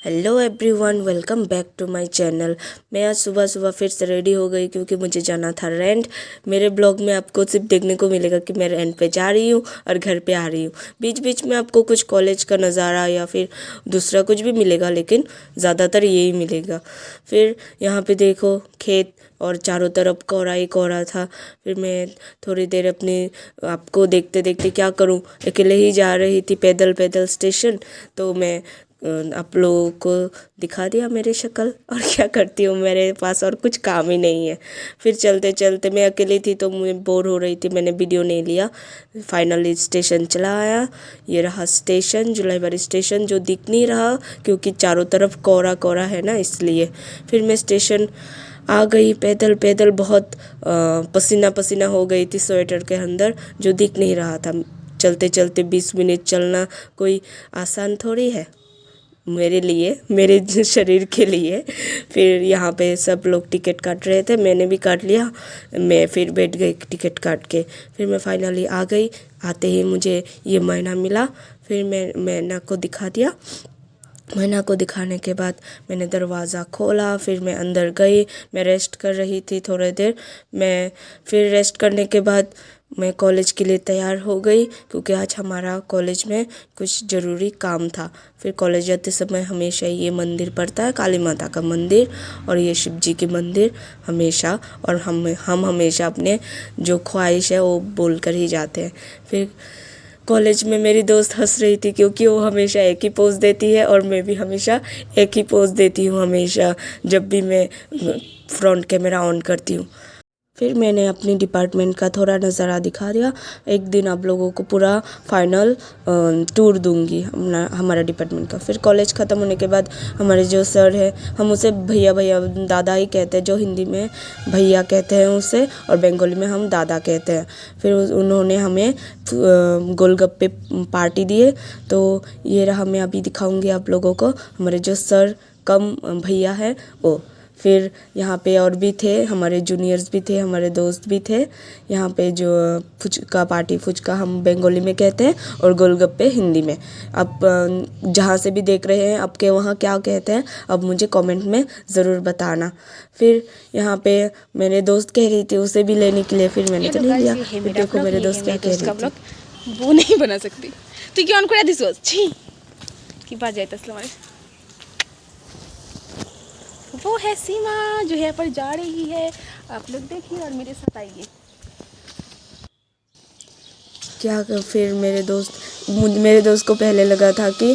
Hello everyone, welcome back to my channel. मैं आज सुबह सुबह फिर से रेडी हो गई क्योंकि मुझे जाना था रेंट। मेरे ब्लॉग में आपको सिर्फ देखने को मिलेगा कि मैं रेंट पे जा रही हूँ और घर पे आ रही हूँ। बीच बीच में आपको कुछ कॉलेज का नज़ारा या फिर दूसरा कुछ भी मिलेगा, लेकिन ज़्यादातर यही मिलेगा। फिर यहाँ पे देखो खेत और चारों तरफ कोहरा ही कोहरा था। फिर मैं थोड़ी देर अपनी आपको देखते देखते क्या करूँ, अकेले ही जा रही थी पैदल पैदल स्टेशन। तो मैं आप लोगों को दिखा दिया मेरी शक्ल। और क्या करती हूँ, मेरे पास और कुछ काम ही नहीं है। फिर चलते चलते मैं अकेली थी तो मुझे बोर हो रही थी, मैंने वीडियो नहीं लिया। फाइनली स्टेशन चला आया। ये रहा स्टेशन, जुलाईबाड़ी स्टेशन, जो दिख नहीं रहा क्योंकि चारों तरफ कोहरा कोहरा है ना, इसलिए। फिर मैं स्टेशन आ गई पैदल पैदल, बहुत पसीना पसीना हो गई थी स्वेटर के अंदर, जो दिख नहीं रहा था। चलते चलते 20 मिनट चलना कोई आसान थोड़ी है मेरे लिए, मेरे शरीर के लिए। फिर यहाँ पे सब लोग टिकट काट रहे थे, मैंने भी काट लिया। मैं फिर बैठ गई टिकट काट के। फिर मैं फाइनली आ गई। आते ही मुझे ये मैना मिला। फिर मैं मैना को दिखा दिया। मैना को दिखाने के बाद मैंने दरवाज़ा खोला। फिर मैं अंदर गई। मैं रेस्ट कर रही थी थोड़ी देर। मैं फिर रेस्ट करने के बाद मैं कॉलेज के लिए तैयार हो गई क्योंकि आज हमारा कॉलेज में कुछ ज़रूरी काम था। फिर कॉलेज जाते समय हमेशा ये मंदिर पड़ता है, काली माता का मंदिर और ये शिव जी की मंदिर हमेशा। और हम हमेशा अपने जो ख्वाहिश है वो बोल कर ही जाते हैं। फिर कॉलेज में मेरी दोस्त हंस रही थी क्योंकि वो हमेशा एक ही पोज़ देती है और मैं भी हमेशा एक ही पोज़ देती हूँ, हमेशा जब भी मैं फ्रंट कैमरा ऑन करती हूँ। फिर मैंने अपनी डिपार्टमेंट का थोड़ा नज़ारा दिखा दिया। एक दिन आप लोगों को पूरा फाइनल टूर दूंगी हमारा डिपार्टमेंट का। फिर कॉलेज ख़त्म होने के बाद हमारे जो सर है, हम उसे भैया भैया दादा ही कहते हैं, जो हिंदी में भैया कहते हैं उसे और बंगाली में हम दादा कहते हैं। फिर उन्होंने हमें गोलगप्पे पार्टी दिए। तो ये रहा, मैं अभी दिखाऊंगी आप लोगों को हमारे जो सर कम भैया है वो। फिर यहाँ पे और भी थे, हमारे जूनियर्स भी थे, हमारे दोस्त भी थे। यहाँ पे जो फुचका पार्टी, फुचका हम बंगाली में कहते हैं और गोलगप्पे हिंदी में। आप जहाँ से भी देख रहे हैं आपके वहाँ क्या कहते हैं, अब मुझे कमेंट में ज़रूर बताना। फिर यहाँ पे मेरे दोस्त कह रही थी उसे भी लेने के लिए, फिर मैंने तो नहीं लिया। फिर देखो मेरे दोस्त क्या कह रही थी। वो नहीं बना सकती তুই কি অন করে দিছস? ছি কি বাজে আইতাছিল আমারে। वो है सीमा जो यहाँ पर जा रही है, आप लोग देखिए और मेरे साथ आइए। क्या फिर मेरे दोस्त को पहले लगा था कि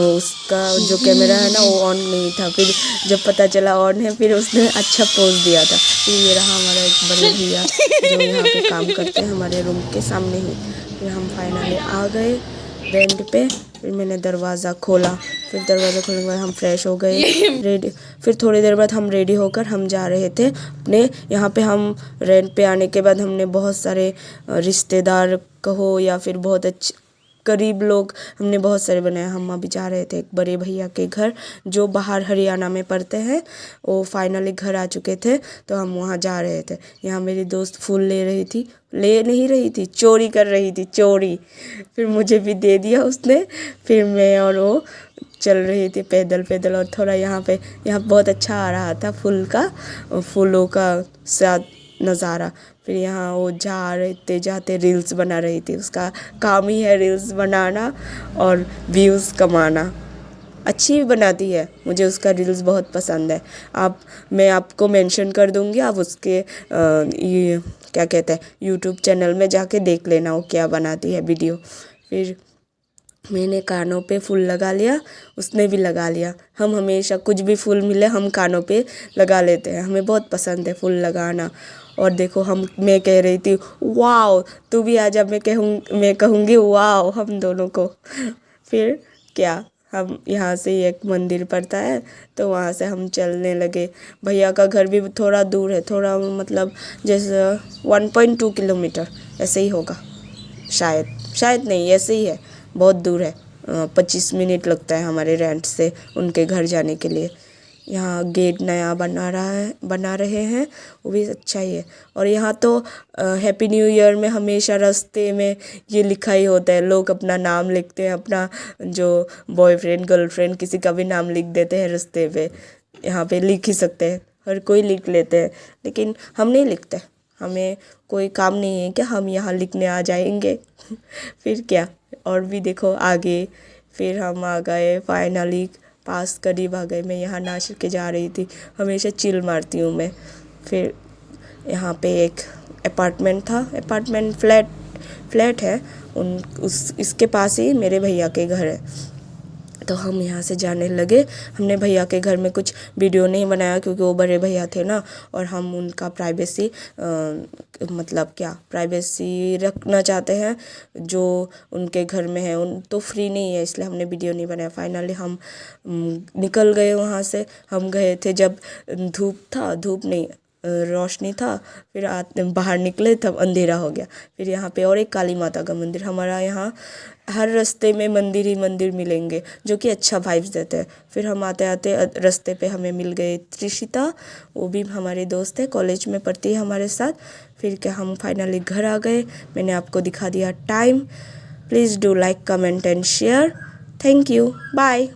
उसका जो कैमरा है ना वो ऑन नहीं था। फिर जब पता चला ऑन है, फिर उसने अच्छा पोज दिया था। फिर ये रहा हमारा एक बड़े भैया जो यहाँ पे काम करते हैं हमारे रूम के सामने ही। फिर हम फाइनली आ गए रेंट पे। फिर मैंने दरवाज़ा खोला। फिर दरवाज़ा खोलने के बाद हम फ्रेश हो गए, रेडी। फिर थोड़ी देर बाद हम रेडी होकर हम जा रहे थे अपने यहाँ पे। हम रेंट पे आने के बाद हमने बहुत सारे रिश्तेदार कहो या फिर बहुत अच्छे करीब लोग हमने बहुत सारे बनाए। हम अभी जा रहे थे एक बड़े भैया के घर जो बाहर हरियाणा में पड़ते हैं। वो फाइनली घर आ चुके थे तो हम वहाँ जा रहे थे। यहाँ मेरी दोस्त फूल ले नहीं रही थी, चोरी कर रही थी, चोरी। फिर मुझे भी दे दिया उसने। फिर मैं और वो चल रही थी पैदल पैदल। और थोड़ा यहाँ बहुत अच्छा आ रहा था फूलों का साथ नज़ारा। फिर यहाँ वो जाते जाते रील्स बना रही थी, उसका काम ही है रील्स बनाना और व्यूज़ कमाना। अच्छी भी बनाती है, मुझे उसका रील्स बहुत पसंद है। मैं आपको मेंशन कर दूँगी, आप उसके ये क्या कहते हैं यूट्यूब चैनल में जाके देख लेना वो क्या बनाती है वीडियो। फिर मैंने कानों पे फूल लगा लिया, उसने भी लगा लिया। हम हमेशा कुछ भी फूल मिले हम कानों पे लगा लेते हैं, हमें बहुत पसंद है फूल लगाना। और देखो मैं कह रही थी वाओ तू भी आ जा, मैं कहूँगी वाओ हम दोनों को। फिर क्या, हम यहाँ से एक मंदिर पड़ता है तो वहाँ से हम चलने लगे। भैया का घर भी थोड़ा दूर है, थोड़ा मतलब जैसे 1.2 किलोमीटर ऐसे ही होगा, शायद नहीं, ऐसे ही है, बहुत दूर है। 25 मिनट लगता है हमारे रेंट से उनके घर जाने के लिए। यहाँ गेट नया बना रहे हैं, वो भी अच्छा ही है। और यहाँ तो हैप्पी न्यू ईयर में हमेशा रास्ते में ये लिखा ही होता है, लोग अपना नाम लिखते हैं, अपना जो बॉयफ्रेंड गर्लफ्रेंड किसी का भी नाम लिख देते हैं रास्ते पे। यहाँ पे लिख ही सकते हैं, हर कोई लिख लेते हैं, लेकिन हम नहीं लिखते। हमें कोई काम नहीं है कि हम यहाँ लिखने आ जाएंगे फिर क्या। और भी देखो आगे, फिर हम आ गए फाइनली, पास करीब आ गए। मैं यहाँ नासिक के जा रही थी, हमेशा चिल मारती हूँ मैं। फिर यहाँ पे एक अपार्टमेंट था, अपार्टमेंट फ्लैट है, इसके पास ही मेरे भैया के घर है। तो हम यहाँ से जाने लगे। हमने भैया के घर में कुछ वीडियो नहीं बनाया क्योंकि वो बड़े भैया थे ना, और हम उनका प्राइवेसी मतलब क्या प्राइवेसी रखना चाहते हैं जो उनके घर में है, उन तो फ्री नहीं है, इसलिए हमने वीडियो नहीं बनाया। फाइनली हम निकल गए वहाँ से। हम गए थे जब धूप नहीं रोशनी था, फिर बाहर निकले तब अंधेरा हो गया। फिर यहाँ पे और एक काली माता का मंदिर, हमारा यहाँ हर रास्ते में मंदिर ही मंदिर मिलेंगे जो कि अच्छा वाइब्स देते हैं। फिर हम आते आते रास्ते पे हमें मिल गए त्रिशिता, वो भी हमारे दोस्त है, कॉलेज में पढ़ती है हमारे साथ। फिर क्या हम फाइनली घर आ गए। मैंने आपको दिखा दिया time. Please do like comment and share. Thank you, bye.